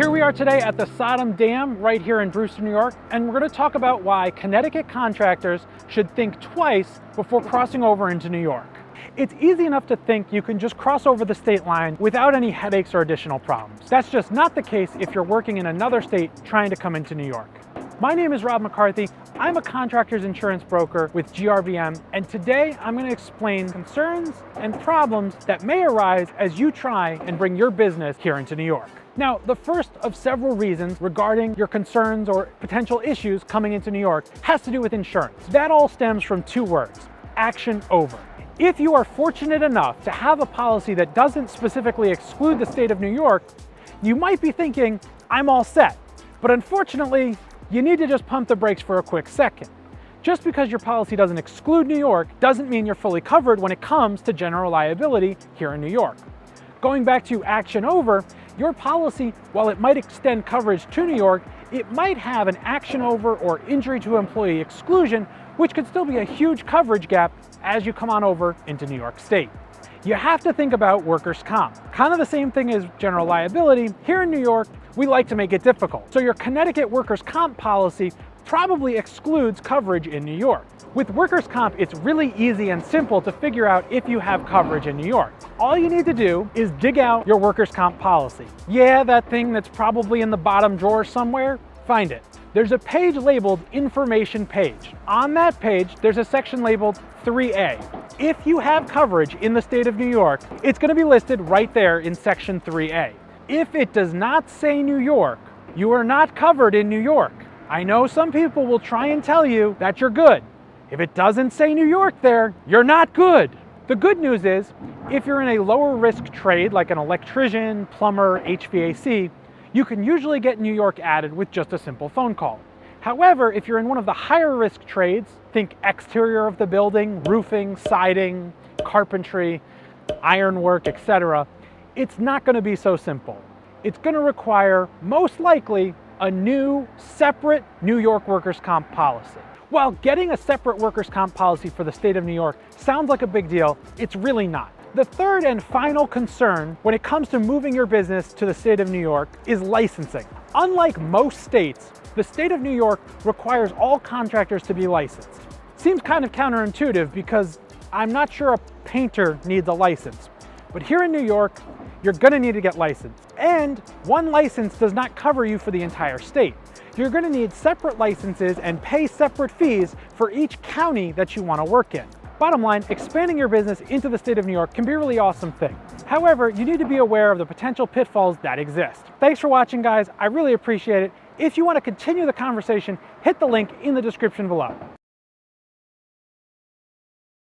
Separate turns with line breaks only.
Here we are today at the Sodom Dam right here in Brewster, New York, and we're going to talk about why Connecticut contractors should think twice before crossing over into New York. It's easy enough to think you can just cross over the state line without any headaches or additional problems. That's just not the case if you're working in another state trying to come into New York. My name is Rob McCarthy. I'm a contractor's insurance broker with GRVM, and today I'm going to explain concerns and problems that may arise as you try and bring your business here into New York. Now, the first of several reasons regarding your concerns or potential issues coming into New York has to do with insurance. That all stems from two words: action over. If you are fortunate enough to have a policy that doesn't specifically exclude the state of New York, you might be thinking, I'm all set. But unfortunately, you need to just pump the brakes for a quick second. Just because your policy doesn't exclude New York doesn't mean you're fully covered when it comes to general liability here in New York. Going back to action over, your policy, while it might extend coverage to New York, it might have an action over or injury to employee exclusion, which could still be a huge coverage gap as you come on over into New York State. You have to think about workers' comp. Kind of the same thing as general liability. Here in New York, we like to make it difficult. So your Connecticut workers' comp policy probably excludes coverage in New York. With workers' comp, it's really easy and simple to figure out if you have coverage in New York. All you need to do is dig out your workers' comp policy. Yeah, that thing that's probably in the bottom drawer somewhere, find it. There's a page labeled Information Page. On that page, there's a section labeled 3A. If you have coverage in the state of New York, it's going to be listed right there in section 3A. If it does not say New York, you are not covered in New York. I know some people will try and tell you that you're good. If it doesn't say New York there, you're not good. The good news is, if you're in a lower risk trade like an electrician, plumber, HVAC, you can usually get New York added with just a simple phone call. However, if you're in one of the higher risk trades, think exterior of the building, roofing, siding, carpentry, ironwork, etc., it's not going to be so simple. It's going to require, most likely, a new, separate New York workers' comp policy. While getting a separate workers' comp policy for the state of New York sounds like a big deal, it's really not. The third and final concern when it comes to moving your business to the state of New York is licensing. Unlike most states, the state of New York requires all contractors to be licensed. Seems kind of counterintuitive because I'm not sure a painter needs a license. But here in New York, you're going to need to get licensed. And one license does not cover you for the entire state. You're going to need separate licenses and pay separate fees for each county that you want to work in. Bottom line, expanding your business into the state of New York can be a really awesome thing. However, you need to be aware of the potential pitfalls that exist. Thanks for watching, guys. I really appreciate it. If you want to continue the conversation, hit the link in the description below.